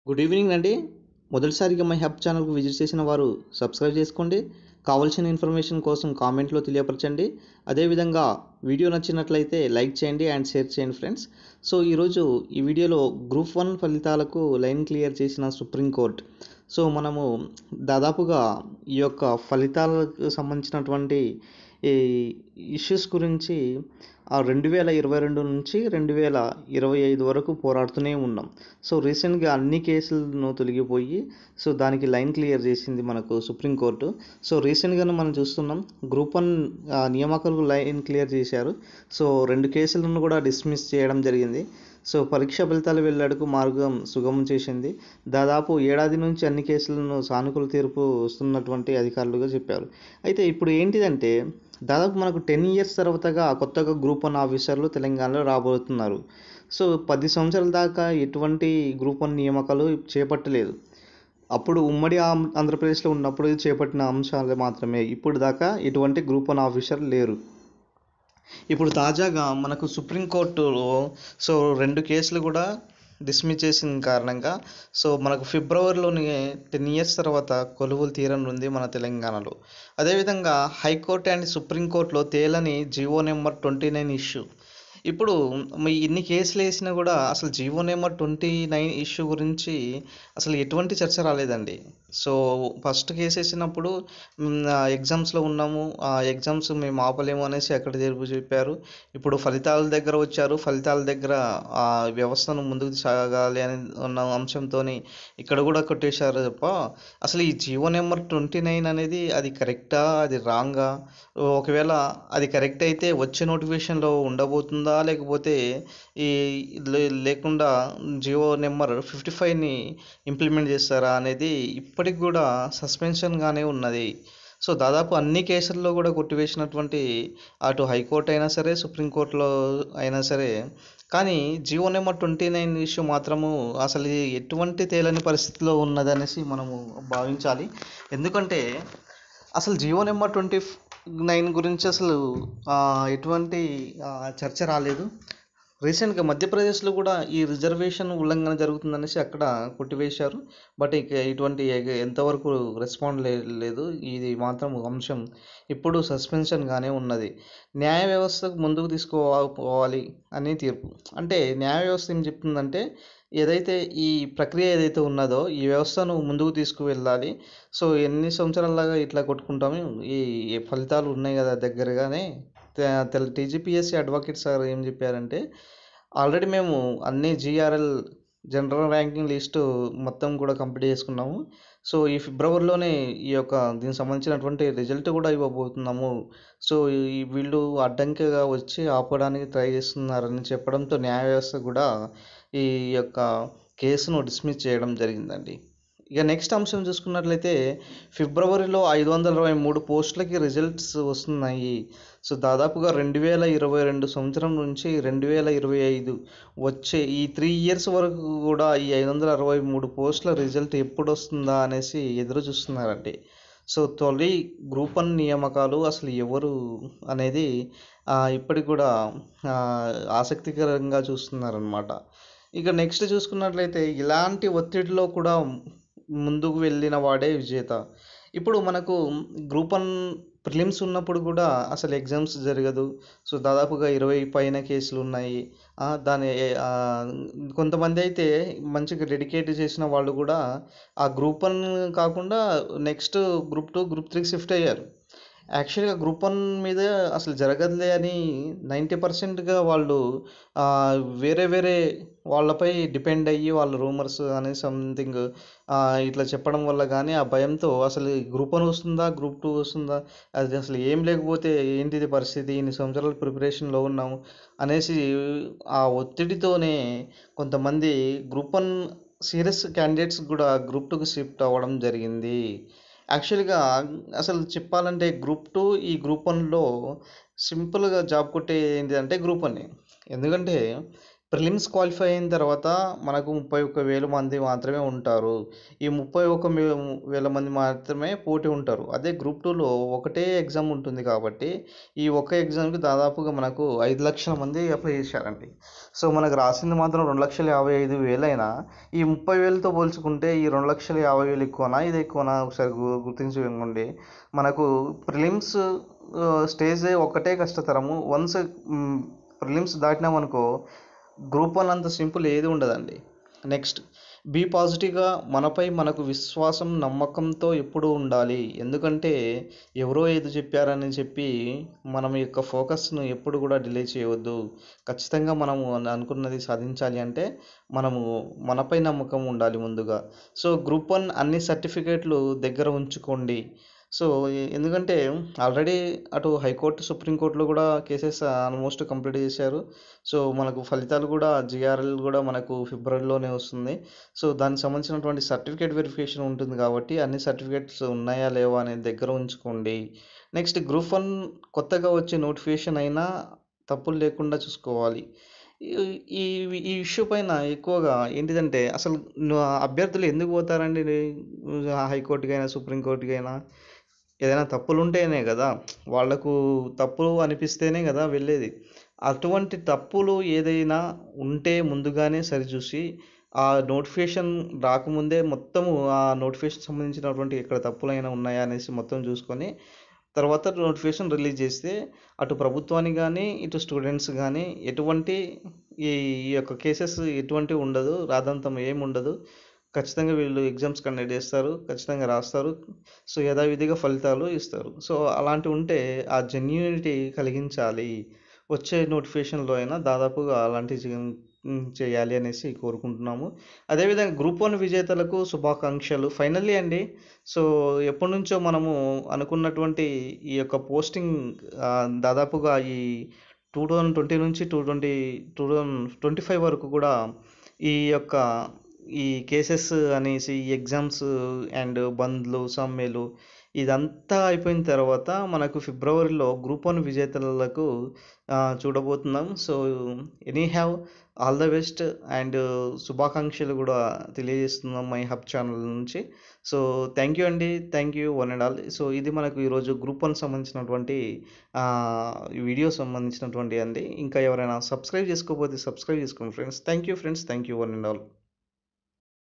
Good evening అండి. మొదటిసారిగా my hub ఛానల్‌కు విజిట్ చేసిన వారు సబ్స్క్రైబ్ చేసుకోండి. కావాల్సిన ఇన్ఫర్మేషన్ కోసం కామెంట్‌లో తెలియపరచండి. అదేవిధంగా వీడియో నచ్చినట్లయితే లైక్ చేయండి అండ్ షేర్ చేయండి ఫ్రెండ్స్. సో, ఈరోజు ఈ వీడియోలో గ్రూప్ 1 ఫలితాలకు లైన్ క్లియర్ చేసిన సుప్రీం కోర్ట్. సో, మనము దాదాపుగా ఈ యొక్క ఫలితాలకు సంబంధించినటువంటి ఈ ఇష్యూస్ గురించి 2022 నుంచి 2025 వరకు పోరాడుతూనే ఉన్నాం. సో, రీసెంట్‌గా అన్ని కేసులను తొలగిపోయి దానికి లైన్ క్లియర్ చేసింది మనకు సుప్రీంకోర్టు. సో, రీసెంట్‌గానే మనం చూస్తున్నాం గ్రూప్ 1 నియామకాలకు లైన్ క్లియర్ చేశారు. సో, 2 కేసులను కూడా డిస్మిస్ చేయడం జరిగింది. సో, పరీక్ష ఫలితాల వెల్లడికి మార్గం సుగమం చేసింది. దాదాపు ఏడాది నుంచి అన్ని కేసులను సానుకూల తీర్పు వస్తున్నటువంటి అధికారులుగా చెప్పారు. అయితే ఇప్పుడు ఏంటిదంటే దాదాపు మనకు 10 ఇయర్స్ తర్వాతగా కొత్తగా గ్రూప్ 1 ఆఫీసర్లు తెలంగాణలో రాబోతున్నారు. సో, 10 సంవత్సరాల దాకా ఎటువంటి గ్రూప్ 1 నియామకాలు చేపట్టలేదు. అప్పుడు ఉమ్మడి ఆంధ్రప్రదేశ్లో ఉన్నప్పుడు చేపట్టిన అంశాలు మాత్రమే. ఇప్పుడు దాకా ఎటువంటి గ్రూప్ 1 ఆఫీసర్ లేరు. ఇప్పుడు తాజాగా మనకు సుప్రీంకోర్టులో 2 కేసులు కూడా డిస్మిస్ చేసిన కారణంగా మనకు ఫిబ్రవరిలోని 10 ఇయర్స్ తర్వాత కొలువులు తీరనుంది మన తెలంగాణలో. అదేవిధంగా హైకోర్టు అండ్ సుప్రీంకోర్టులో తేలని జీవో నెంబర్ 29 ఇష్యూ. ఇప్పుడు ఇన్ని కేసులు వేసినా కూడా అసలు జీవో నెంబర్ 29 ఇష్యూ గురించి అసలు ఎటువంటి చర్చ రాలేదండి. సో, ఫస్ట్ కేసు వేసినప్పుడు ఎగ్జామ్స్లో ఉన్నాము, ఆ ఎగ్జామ్స్ మేము ఆపలేము అనేసి అక్కడ తీర్పు చెప్పారు. ఇప్పుడు ఫలితాల దగ్గర వచ్చారు, ఫలితాల దగ్గర ఆ వ్యవస్థను ముందుకు సాగాలి అని ఉన్న అంశంతో ఇక్కడ కూడా కొట్టేశారు తప్ప అసలు ఈ జీవో నెంబర్ 29 అనేది అది కరెక్టా, అది రాంగా? ఒకవేళ అది కరెక్ట్ అయితే వచ్చే నోటిఫికేషన్లో ఉండబోతుందా, లేకపోతే ఈ లేకుండా జియో నెంబర్ 55ని ఇంప్లిమెంట్ చేస్తారా అనేది ఇప్పటికి కూడా సస్పెన్షన్గానే ఉన్నది. సో, దాదాపు అన్ని కేసుల్లో కూడా కొట్టివేసినటువంటి అటు హైకోర్టు అయినా సరే, సుప్రీంకోర్టులో అయినా సరే, కానీ జియో నెంబర్ 29 ఇష్యూ మాత్రము అసలు ఎటువంటి తేలని పరిస్థితిలో ఉన్నదనేసి మనము భావించాలి. ఎందుకంటే అసలు జియో నెంబర్ 29 గురించి అసలు ఎటువంటి చర్చ రాలేదు. రీసెంట్గా మధ్యప్రదేశ్లో కూడా ఈ రిజర్వేషన్ ఉల్లంఘన జరుగుతుందనేసి అక్కడ కొట్టివేశారు. బట్ ఇక ఇటువంటి ఎంతవరకు రెస్పాండ్ లేదు. ఇది మాత్రం అంశం ఇప్పుడు సస్పెన్షన్గానే ఉన్నది. న్యాయ వ్యవస్థకు ముందుకు తీసుకోవాలి అని తీర్పు. అంటే న్యాయ వ్యవస్థ ఏం చెప్తుందంటే ఏదైతే ఈ ప్రక్రియ ఏదైతే ఉన్నదో ఈ వ్యవస్థను ముందుకు తీసుకువెళ్ళాలి. సో, ఎన్ని సంవత్సరాలలాగా ఇట్లా కొట్టుకుంటాము, ఈ ఫలితాలు ఉన్నాయి కదా దగ్గరగానే. టీజీపీఎస్సీ అడ్వకేట్ సార్ ఏం చెప్పారంటే ఆల్రెడీ మేము అన్ని జీఆర్ఎల్ జనరల్ ర్యాంకింగ్ లిస్టు మొత్తం కూడా కంప్లీట్ చేసుకున్నాము. సో, ఈ ఫిబ్రవరిలోనే దీనికి సంబంధించినటువంటి రిజల్ట్ కూడా ఇవ్వబోతున్నాము. సో, వీళ్ళు అడ్డంకిగా వచ్చి ఆపడానికి ట్రై చేస్తున్నారని చెప్పడంతో న్యాయ వ్యవస్థ కూడా ఈ యొక్క కేసును డిస్మిస్ చేయడం జరిగిందండి. ఇక నెక్స్ట్ అంశం చూసుకున్నట్లయితే ఫిబ్రవరిలో 523 పోస్టులకి రిజల్ట్స్ వస్తున్నాయి. సో, దాదాపుగా 2022 సంవత్సరం నుంచి 2025 వచ్చే ఈ 3 ఇయర్స్ వరకు కూడా ఈ 563 పోస్టుల రిజల్ట్ ఎప్పుడు వస్తుందా అనేసి ఎదురు చూస్తున్నారండి. సో, తొలి గ్రూప్ 1 నియామకాలు అసలు ఎవరు అనేది ఇప్పటికి కూడా ఆసక్తికరంగా చూస్తున్నారనమాట. ఇక నెక్స్ట్ చూసుకున్నట్లయితే ఇలాంటి ఒత్తిడిలో కూడా ముందుకు వెళ్ళిన వాడే విజేత. ఇప్పుడు మనకు గ్రూప్ 1 ప్రిలిమ్స్ ఉన్నప్పుడు కూడా అసలు ఎగ్జామ్స్ జరగదు. సో, దాదాపుగా 20 పైన కేసులు ఉన్నాయి. దాని కొంతమంది అయితే మంచిగా డెడికేట్ చేసిన వాళ్ళు కూడా ఆ గ్రూప్ 1 కాకుండా నెక్స్ట్ గ్రూప్ 2, గ్రూప్ 3కి షిఫ్ట్ అయ్యారు. యాక్చువల్గా గ్రూప్ 1 మీద అసలు జరగదులే అని 90%గా వాళ్ళు వేరే వేరే వాళ్ళపై డిపెండ్ అయ్యి వాళ్ళ రూమర్స్ అని సంథింగ్ ఇట్లా చెప్పడం వల్ల కానీ ఆ భయంతో అసలు గ్రూప్ 1 వస్తుందా, గ్రూప్ 2 వస్తుందా, అది అసలు ఏం లేకపోతే ఏంటిది పరిస్థితి, ఇన్ని సంవత్సరాలు ప్రిపరేషన్లో ఉన్నాము అనేసి ఆ ఒత్తిడితోనే కొంతమంది గ్రూప్ 1 సీరియస్ క్యాండిడేట్స్ కూడా గ్రూప్ 2కి షిఫ్ట్ అవ్వడం జరిగింది. యాక్చువల్గా అసలు చెప్పాలంటే గ్రూప్ 2 ఈ గ్రూప్ 1లో సింపుల్గా జాబ్ కొట్టే ఏంటిదంటే గ్రూప్ 1. ఎందుకంటే ప్రిలిమ్స్ క్వాలిఫై అయిన తర్వాత మనకు 31,000 మంది మాత్రమే ఉంటారు. ఈ 31,000 మంది మాత్రమే పోటీ ఉంటారు. అదే గ్రూప్ 2లో ఒకటే ఎగ్జామ్ ఉంటుంది కాబట్టి ఈ ఒక్క ఎగ్జామ్‌కి దాదాపుగా మనకు 5,00,000 మంది అప్లై చేశారండి. సో, మనకు రాసింది మాత్రం 2,55,000 అయినా ఈ 30,000తో పోల్చుకుంటే ఈ 2,50,000 ఎక్కువనా? ఇది ఎక్కువనా? ఒకసారి గుర్తించుకోండి. మనకు ప్రిలిమ్స్ స్టేజే ఒక్కటే కష్టతరము. వన్స్ ప్రిలిమ్స్ దాటినామనుకో గ్రూప్ 1 అంత సింపుల్ ఏది ఉండదండి. నెక్స్ట్ బీ పాజిటివ్‌గా మనపై మనకు విశ్వాసం, నమ్మకంతో ఎప్పుడూ ఉండాలి. ఎందుకంటే ఎవరో ఏదో చెప్పారని చెప్పి మనం యొక్క ఫోకస్‌ను ఎప్పుడు కూడా డిలే చేయవద్దు. ఖచ్చితంగా మనము అనుకున్నది సాధించాలి అంటే మనము మనపై నమ్మకం ఉండాలి ముందుగా. సో, గ్రూప్ 1 అన్ని సర్టిఫికేట్లు దగ్గర ఉంచుకోండి. సో, ఎందుకంటే ఆల్రెడీ అటు హైకోర్టు, సుప్రీంకోర్టులో కూడా కేసెస్ ఆల్మోస్ట్ కంప్లీట్ చేశారు. సో, మనకు ఫలితాలు కూడా జీఆర్ఎల్ కూడా మనకు ఫిబ్రవరిలోనే వస్తుంది. సో, దానికి సంబంధించినటువంటి సర్టిఫికేట్ వెరిఫికేషన్ ఉంటుంది కాబట్టి అన్ని సర్టిఫికేట్స్ ఉన్నాయా లేవా అనేది దగ్గర ఉంచుకోండి. నెక్స్ట్ గ్రూప్ 1 కొత్తగా వచ్చే నోటిఫికేషన్ అయినా తప్పులు లేకుండా చూసుకోవాలి. ఈ ఈ ఈ ఇష్యూ పైన ఎక్కువగా ఏంటిదంటే అసలు అభ్యర్థులు ఎందుకు పోతారండి హైకోర్టుకైనా, సుప్రీంకోర్టుకైనా? ఏదైనా తప్పులుంటేనే కదా! వాళ్ళకు తప్పు అనిపిస్తేనే కదా వెళ్ళేది. అటువంటి తప్పులు ఏదైనా ఉంటే ముందుగానే సరిచూసి, ఆ నోటిఫికేషన్ రాకముందే మొత్తము ఆ నోటిఫికేషన్ సంబంధించినటువంటి ఎక్కడ తప్పులైనా ఉన్నాయా అనేసి మొత్తం చూసుకొని, తర్వాత నోటిఫికేషన్ రిలీజ్ చేస్తే అటు ప్రభుత్వానికి గానీ, ఇటు స్టూడెంట్స్ గానీ ఎటువంటి ఈ ఈ యొక్క కేసెస్ ఎటువంటివి ఉండదు. రాద్ధాంతం ఏముండదు. ఖచ్చితంగా వీళ్ళు ఎగ్జామ్స్ కండక్ట్ చేస్తారు. ఖచ్చితంగా రాస్తారు. సో, యథావిధిగా ఫలితాలు ఇస్తారు. సో, అలాంటివి ఉంటే ఆ జెన్యూనిటీ కలిగించాలి. వచ్చే నోటిఫికేషన్‌లో అయినా దాదాపుగా అలాంటివి చేయాలి అనేసి కోరుకుంటున్నాము. అదేవిధంగా గ్రూప్ 1 విజేతలకు శుభాకాంక్షలు. ఫైనల్లీ అండి. సో, ఎప్పటినుంచో మనము అనుకున్నటువంటి ఈ యొక్క పోస్టింగ్ దాదాపుగా ఈ 2020 నుంచి 2025 వరకు కూడా ఈ యొక్క ఈ కేసెస్ అనేసి ఈ ఎగ్జామ్స్ అండ్ బంద్లు, సమ్మెలు ఇదంతా అయిపోయిన తర్వాత మనకు ఫిబ్రవరిలో గ్రూప్ 1 విజేతలకు చూడబోతున్నాం. So, anyhow all the best and శుభాకాంక్షలు కూడా తెలియజేస్తున్నాం మై హబ్ ఛానల్ నుంచి. సో, థ్యాంక్ యూ అండి. Thank you one and all. So, ఇది మనకు ఈరోజు గ్రూప్ 1 సంబంధించినటువంటి వీడియో సంబంధించినటువంటి అండి. ఇంకా ఎవరైనా సబ్స్క్రైబ్ చేసుకోకపోతే సబ్స్క్రైబ్ చేసుకోండి friends. Thank you friends. Thank you one and all.